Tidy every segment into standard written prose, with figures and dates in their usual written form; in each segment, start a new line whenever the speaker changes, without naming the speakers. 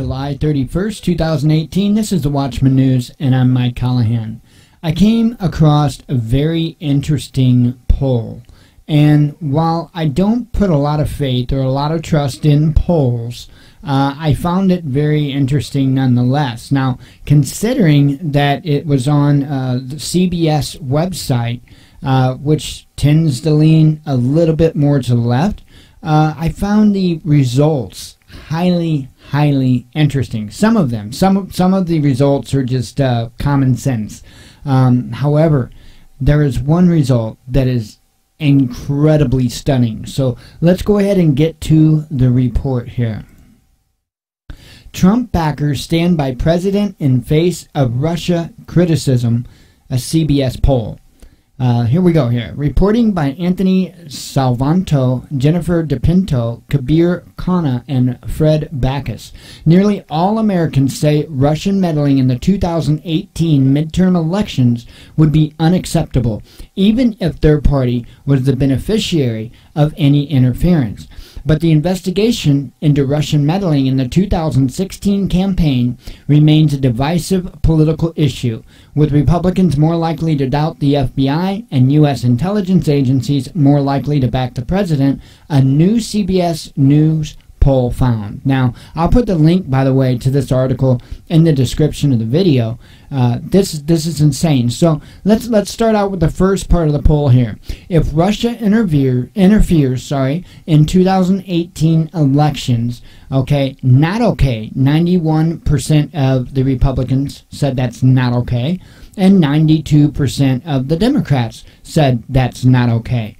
July 31st, 2018. This is the Watchman News, and I'm Mike Callahan. I came across a very interesting poll, and while I don't put a lot of faith or a lot of trust in polls, I found it very interesting nonetheless. Now, considering that it was on the CBS website, which tends to lean a little bit more to the left, I found the results highly interesting. Some of them, some of the results are just common sense. However, there is one result that is incredibly stunning. So let's go ahead and get to the report here. Trump backers stand by president in face of Russia criticism, a CBS poll. Here we go here. Reporting by Anthony Salvanto, Jennifer DePinto, Kabir Khanna, and Fred Backus. Nearly all Americans say Russian meddling in the 2018 midterm elections would be unacceptable, even if their party was the beneficiary of any interference. But the investigation into Russian meddling in the 2016 campaign remains a divisive political issue, with Republicans more likely to doubt the FBI and U.S. intelligence agencies more likely to back the president, a new CBS News poll found. Now, I'll put the link, by the way, to this article in the description of the video. This is insane. So let's start out with the first part of the poll here. If Russia interferes in 2018 elections, okay, not okay. 91% of the Republicans said that's not okay, and 92% of the Democrats said that's not okay.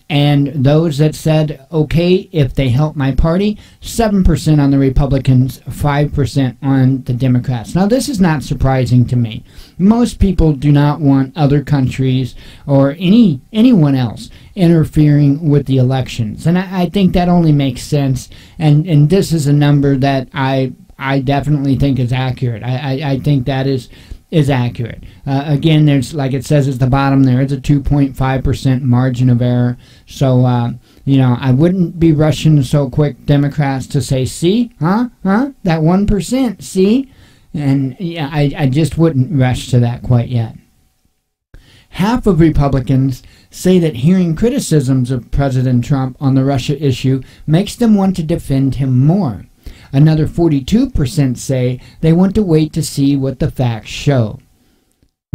And those that said, okay, if they help my party, 7% on the Republicans, 5% on the Democrats. Now, this is not surprising to me. Most people do not want other countries or anyone else interfering with the elections. And I think that only makes sense. And this is a number that I definitely think is accurate. I think that is accurate. Again, there's, like it says at the bottom there, it's a 2.5% margin of error. So, you know, I wouldn't be rushing so quick, Democrats, to say, see, that 1%, see? And yeah, I just wouldn't rush to that quite yet. Half of Republicans say that hearing criticisms of President Trump on the Russia issue makes them want to defend him more. Another 42% say they want to wait to see what the facts show.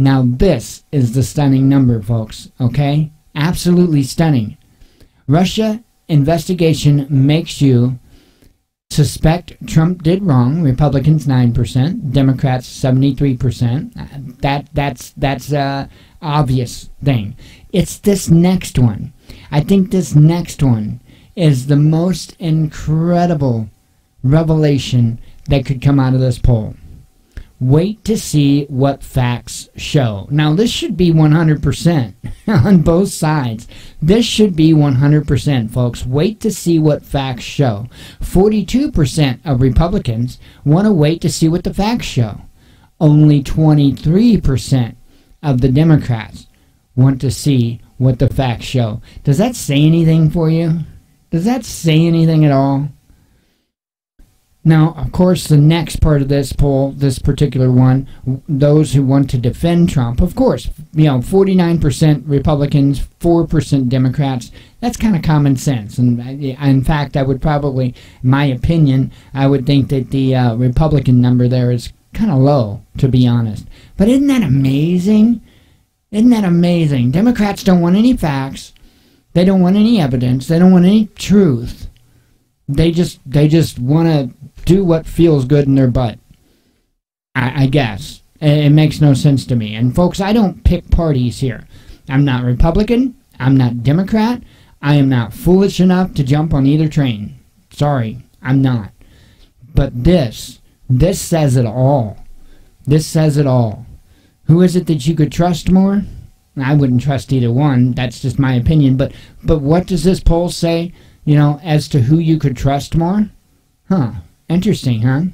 Now this is the stunning number, folks, okay? Absolutely stunning. Russia investigation makes you suspect Trump did wrong. Republicans 9%, Democrats 73%. That's a obvious thing. It's this next one. I think this next one is the most incredible revelation that could come out of this poll. Wait to see what facts show. Now, this should be 100% on both sides. This should be 100%, folks. Wait to see what facts show. 42% of Republicans want to wait to see what the facts show. Only 23% of the Democrats want to see what the facts show. Does that say anything for you? Does that say anything at all? Now, of course, the next part of this poll, this particular one, those who want to defend Trump, of course, you know, 49% Republicans, 4% Democrats. That's kind of common sense. And in fact, I would probably, my opinion, I would think that the Republican number there is kind of low, to be honest. But isn't that amazing? Isn't that amazing? Democrats don't want any facts. They don't want any evidence. They don't want any truth. They just want to do what feels good in their butt. I guess. It makes no sense to me. And folks, I don't pick parties here. I'm not Republican. I'm not Democrat. I am not foolish enough to jump on either train. Sorry, I'm not. But this says it all. This says it all. Who is it that you could trust more? I wouldn't trust either one. That's just my opinion. But what does this poll say, you know, as to who you could trust more? Huh. Interesting, huh?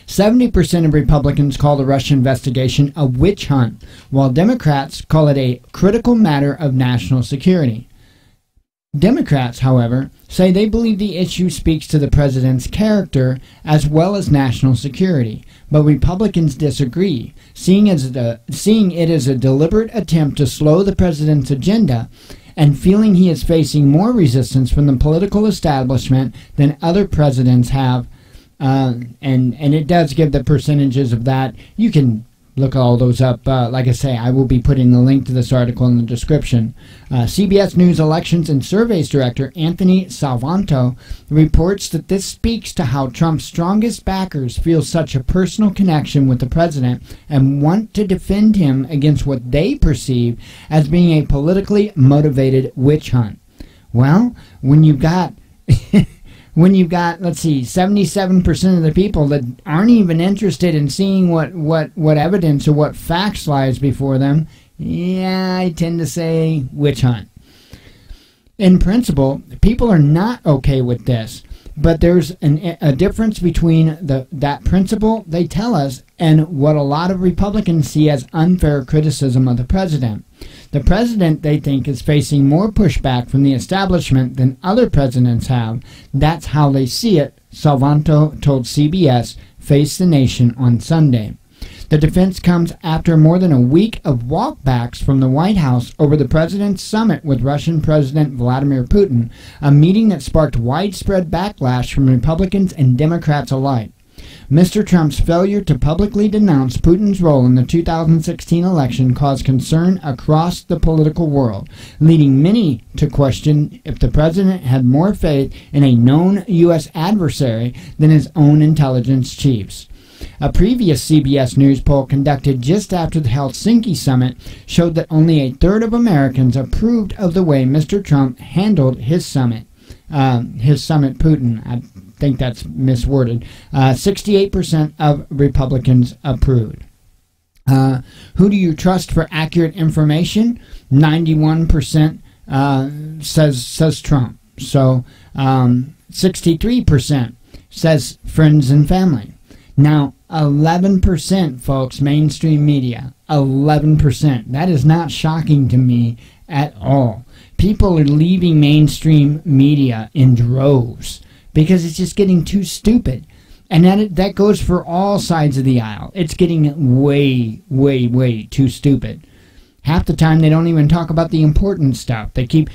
70% of Republicans call the Russia investigation a witch hunt, while Democrats call it a critical matter of national security. Democrats, however, say they believe the issue speaks to the president's character as well as national security, but Republicans disagree, seeing it as a deliberate attempt to slow the president's agenda and feeling he is facing more resistance from the political establishment than other presidents have. And it does give the percentages of that. You can look all those up. Like I say, I will be putting the link to this article in the description. CBS News Elections and Surveys Director Anthony Salvanto reports that this speaks to how Trump's strongest backers feel such a personal connection with the president and want to defend him against what they perceive as being a politically motivated witch hunt. Well, when you've got let's see, 77% of the people that aren't even interested in seeing what evidence or what facts lies before them, yeah, I tend to say witch hunt. In principle, people are not okay with this, but there's a difference between that principle, they tell us, and what a lot of Republicans see as unfair criticism of the president. The president, they think, is facing more pushback from the establishment than other presidents have. That's how they see it, Salvanto told CBS Face the Nation on Sunday. The defense comes after more than a week of walkbacks from the White House over the president's summit with Russian President Vladimir Putin, a meeting that sparked widespread backlash from Republicans and Democrats alike. Mr. Trump's failure to publicly denounce Putin's role in the 2016 election caused concern across the political world, leading many to question if the president had more faith in a known U.S. adversary than his own intelligence chiefs. A previous CBS News poll conducted just after the Helsinki summit showed that only a third of Americans approved of the way Mr. Trump handled his summit Putin. I think that's misworded. 68% of Republicans approved. Who do you trust for accurate information? 91% says Trump. So 63% says friends and family. Now 11%, folks, mainstream media. 11%. That is not shocking to me at all. People are leaving mainstream media in droves because it's just getting too stupid. And that goes for all sides of the aisle. It's getting way, way, way too stupid. Half the time they don't even talk about the important stuff. They keep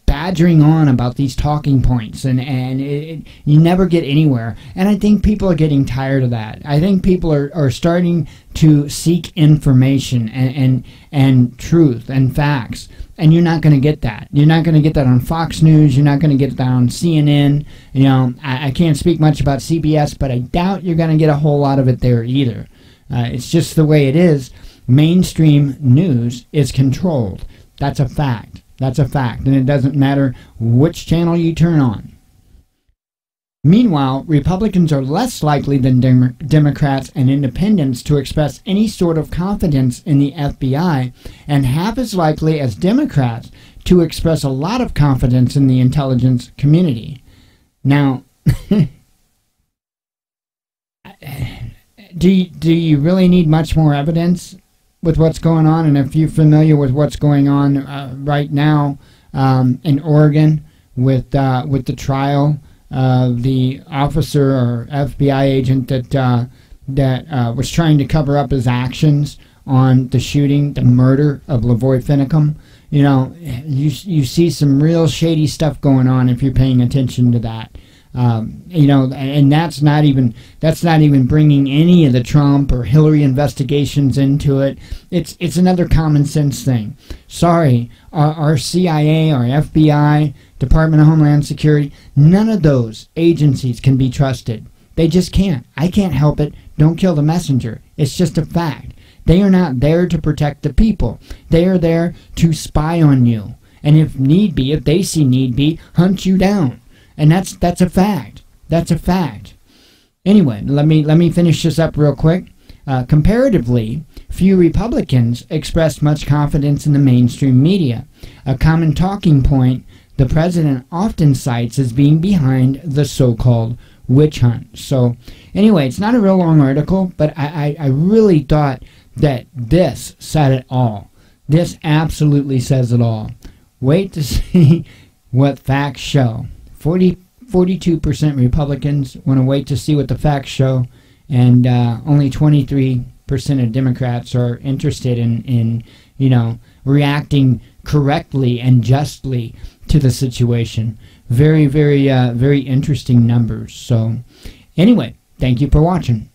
badgering on about these talking points, and you never get anywhere. And I think people are getting tired of that. I think people are starting to seek information and truth and facts. And you're not going to get that. You're not going to get that on Fox News. You're not going to get that on CNN. You know, I can't speak much about CBS, but I doubt you're going to get a whole lot of it there either. It's just the way it is. Mainstream news is controlled. That's a fact. That's a fact. And it doesn't matter which channel you turn on. Meanwhile, Republicans are less likely than Democrats and independents to express any sort of confidence in the FBI, and half as likely as Democrats to express a lot of confidence in the intelligence community. Now, do you really need much more evidence with what's going on? And if you're familiar with what's going on right now in Oregon with the trial of the officer or FBI agent that was trying to cover up his actions on the shooting, the murder of Lavoy Finicum, you know, you see some real shady stuff going on if you're paying attention to that. You know, and that's not even bringing any of the Trump or Hillary investigations into it. It's another common sense thing. Sorry, our CIA, our FBI, Department of Homeland Security, none of those agencies can be trusted. They just can't. I can't help it. Don't kill the messenger. It's just a fact. They are not there to protect the people. They are there to spy on you. And if need be, if they see need be, hunt you down. And that's a fact. That's a fact. Anyway, let me finish this up real quick. Comparatively, few Republicans expressed much confidence in the mainstream media. A common talking point the president often cites as being behind the so-called witch hunt. So anyway, it's not a real long article, but I really thought that this said it all. This absolutely says it all. Wait to see what facts show. 42% Republicans want to wait to see what the facts show, and only 23% of Democrats are interested in reacting correctly and justly to the situation. Very, very, very interesting numbers. So, anyway, thank you for watching.